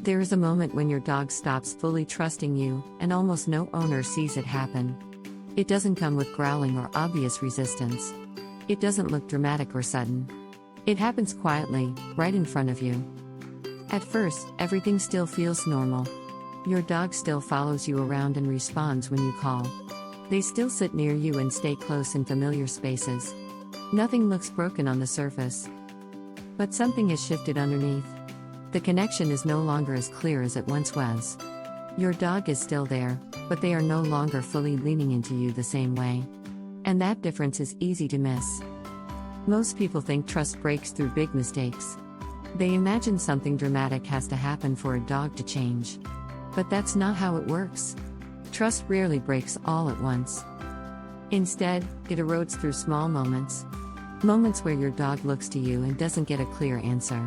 There is a moment when your dog stops fully trusting you, and almost no owner sees it happen. It doesn't come with growling or obvious resistance. It doesn't look dramatic or sudden. It happens quietly, right in front of you. At first, everything still feels normal. Your dog still follows you around and responds when you call. They still sit near you and stay close in familiar spaces. Nothing looks broken on the surface. But something has shifted underneath. The connection is no longer as clear as it once was. Your dog is still there, but they are no longer fully leaning into you the same way. And that difference is easy to miss. Most people think trust breaks through big mistakes. They imagine something dramatic has to happen for a dog to change. But that's not how it works. Trust rarely breaks all at once. Instead, it erodes through small moments. Moments where your dog looks to you and doesn't get a clear answer.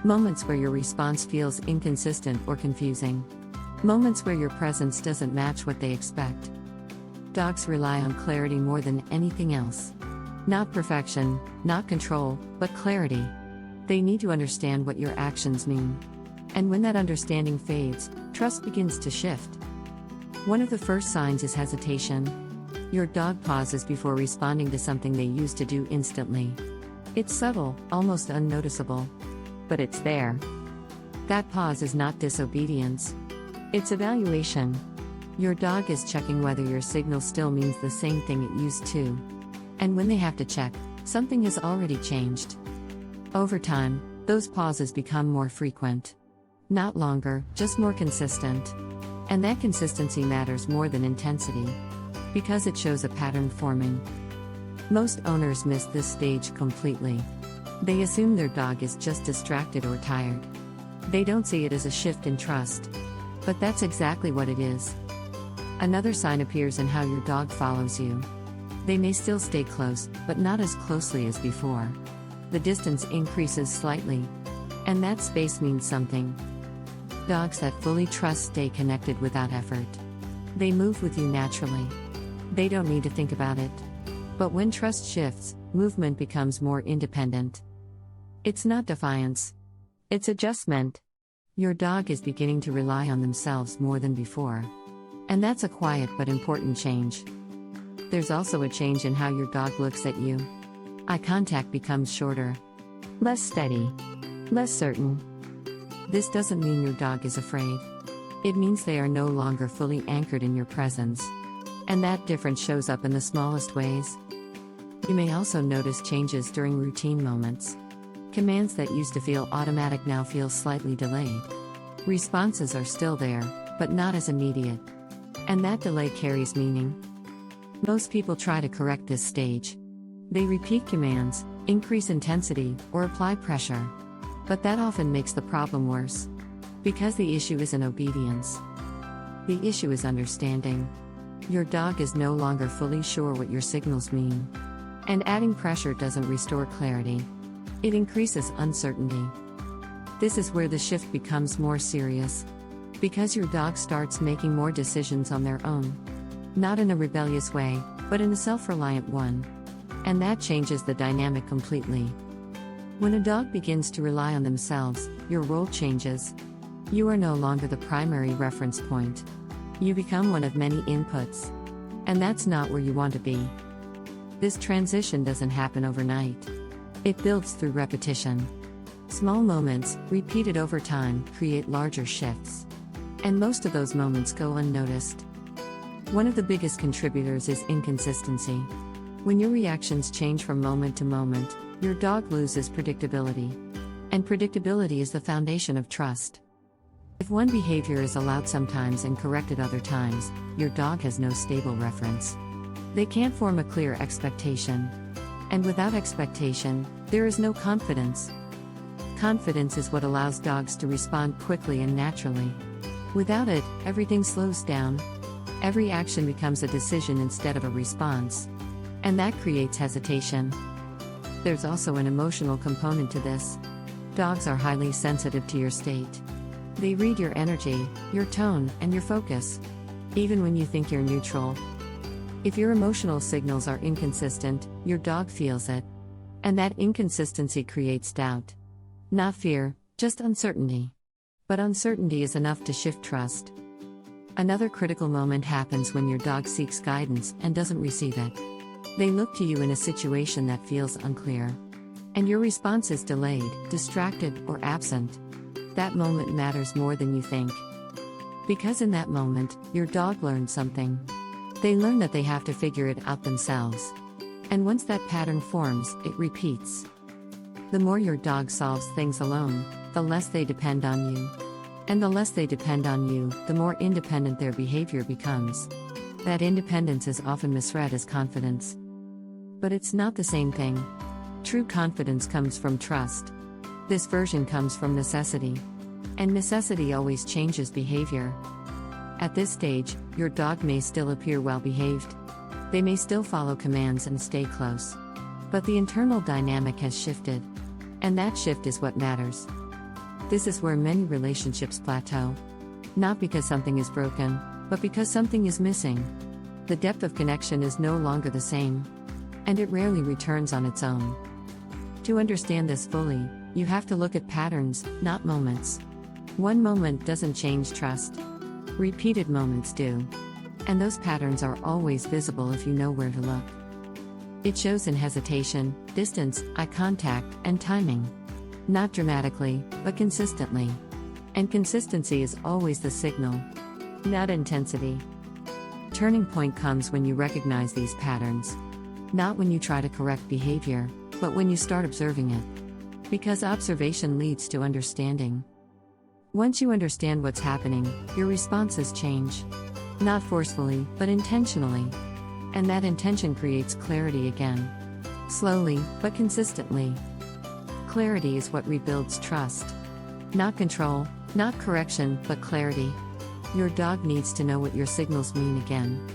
Moments where your response feels inconsistent or confusing. Moments where your presence doesn't match what they expect. Dogs rely on clarity more than anything else. Not perfection, not control, but clarity. They need to understand what your actions mean. And when that understanding fades, trust begins to shift. One of the first signs is hesitation. Your dog pauses before responding to something they used to do instantly. It's subtle, almost unnoticeable. But it's there. That pause is not disobedience. It's evaluation. Your dog is checking whether your signal still means the same thing it used to. And when they have to check, something has already changed. Over time, those pauses become more frequent. Not longer, just more consistent. And that consistency matters more than intensity. Because it shows a pattern forming. Most owners miss this stage completely. They assume their dog is just distracted or tired. They don't see it as a shift in trust. But that's exactly what it is. Another sign appears in how your dog follows you. They may still stay close, but not as closely as before. The distance increases slightly. And that space means something. Dogs that fully trust stay connected without effort. They move with you naturally. They don't need to think about it. But when trust shifts, movement becomes more independent. It's not defiance. It's adjustment. Your dog is beginning to rely on themselves more than before. And that's a quiet but important change. There's also a change in how your dog looks at you. Eye contact becomes shorter. Less steady. Less certain. This doesn't mean your dog is afraid. It means they are no longer fully anchored in your presence. And that difference shows up in the smallest ways. You may also notice changes during routine moments. Commands that used to feel automatic now feel slightly delayed. Responses are still there, but not as immediate. And that delay carries meaning. Most people try to correct this stage. They repeat commands, increase intensity, or apply pressure. But that often makes the problem worse. Because the issue isn't obedience. The issue is understanding. Your dog is no longer fully sure what your signals mean. And adding pressure doesn't restore clarity. It increases uncertainty. This is where the shift becomes more serious. Because your dog starts making more decisions on their own. Not in a rebellious way, but in a self-reliant one. And that changes the dynamic completely. When a dog begins to rely on themselves, your role changes. You are no longer the primary reference point. You become one of many inputs. And that's not where you want to be. This transition doesn't happen overnight. It builds through repetition. Small moments, repeated over time, create larger shifts. And most of those moments go unnoticed. One of the biggest contributors is inconsistency. When your reactions change from moment to moment, your dog loses predictability. And predictability is the foundation of trust. If one behavior is allowed sometimes and corrected other times, your dog has no stable reference. They can't form a clear expectation. And without expectation, there is no confidence. Confidence is what allows dogs to respond quickly and naturally. Without it, everything slows down. Every action becomes a decision instead of a response. And that creates hesitation. There's also an emotional component to this. Dogs are highly sensitive to your state. They read your energy, your tone, and your focus. Even when you think you're neutral. If your emotional signals are inconsistent, your dog feels it. And that inconsistency creates doubt. Not fear, just uncertainty. But uncertainty is enough to shift trust. Another critical moment happens when your dog seeks guidance and doesn't receive it. They look to you in a situation that feels unclear. And your response is delayed, distracted, or absent. That moment matters more than you think. Because in that moment, your dog learns something. They learn that they have to figure it out themselves. And once that pattern forms, it repeats. The more your dog solves things alone, the less they depend on you. And the less they depend on you, the more independent their behavior becomes. That independence is often misread as confidence. But it's not the same thing. True confidence comes from trust. This version comes from necessity. And necessity always changes behavior. At this stage, your dog may still appear well behaved. They may still follow commands and stay close. But the internal dynamic has shifted. And that shift is what matters. This is where many relationships plateau. Not because something is broken, but because something is missing. The depth of connection is no longer the same. And it rarely returns on its own. To understand this fully, you have to look at patterns, not moments. One moment doesn't change trust. Repeated moments do. And those patterns are always visible if you know where to look. It shows in hesitation, distance, eye contact, and timing. Not dramatically, but consistently. And consistency is always the signal, not intensity. Turning point comes when you recognize these patterns. Not when you try to correct behavior, but when you start observing it. Because observation leads to understanding. Once you understand what's happening, your responses change. Not forcefully, but intentionally. And that intention creates clarity again. Slowly, but consistently. Clarity is what rebuilds trust. Not control, not correction, but clarity. Your dog needs to know what your signals mean again.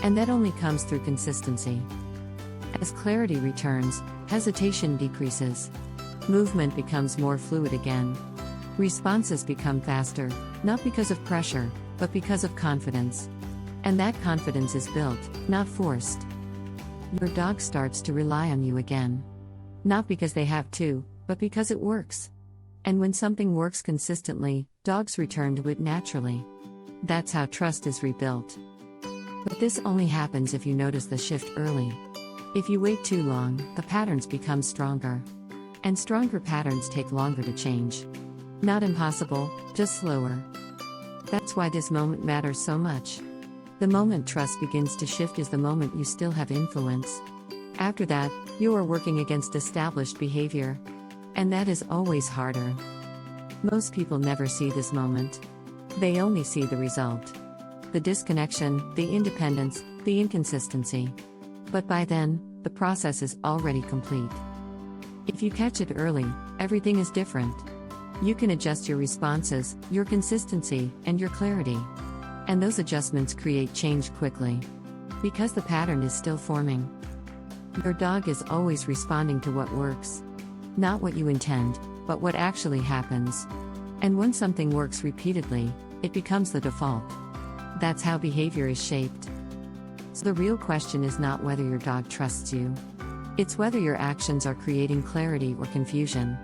And that only comes through consistency. As clarity returns, hesitation decreases. Movement becomes more fluid again. Responses become faster, not because of pressure, but because of confidence. And that confidence is built, not forced. Your dog starts to rely on you again. Not because they have to, but because it works. And when something works consistently, dogs return to it naturally. That's how trust is rebuilt. But this only happens if you notice the shift early. If you wait too long, the patterns become stronger. And stronger patterns take longer to change. Not impossible, just slower. That's why this moment matters so much. The moment trust begins to shift is the moment you still have influence. After that, you are working against established behavior. And that is always harder. Most people never see this moment. They only see the result. The disconnection, the independence, the inconsistency. But by then, the process is already complete. If you catch it early, everything is different. You can adjust your responses, your consistency, and your clarity. And those adjustments create change quickly. Because the pattern is still forming. Your dog is always responding to what works. Not what you intend, but what actually happens. And when something works repeatedly, it becomes the default. That's how behavior is shaped. So the real question is not whether your dog trusts you. It's whether your actions are creating clarity or confusion.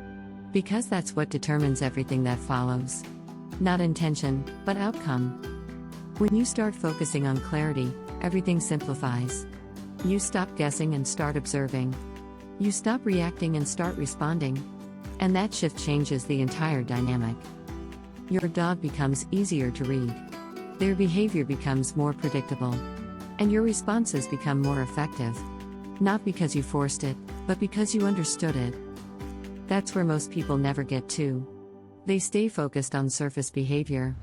Because that's what determines everything that follows. Not intention, but outcome. When you start focusing on clarity, everything simplifies. You stop guessing and start observing. You stop reacting and start responding. And that shift changes the entire dynamic. Your dog becomes easier to read. Their behavior becomes more predictable. And your responses become more effective. Not because you forced it, but because you understood it. That's where most people never get to. They stay focused on surface behavior.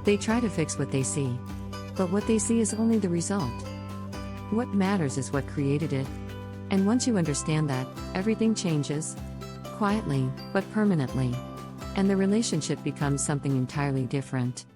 They try to fix what they see. But what they see is only the result. What matters is what created it. And once you understand that, everything changes. Quietly, but permanently. And the relationship becomes something entirely different.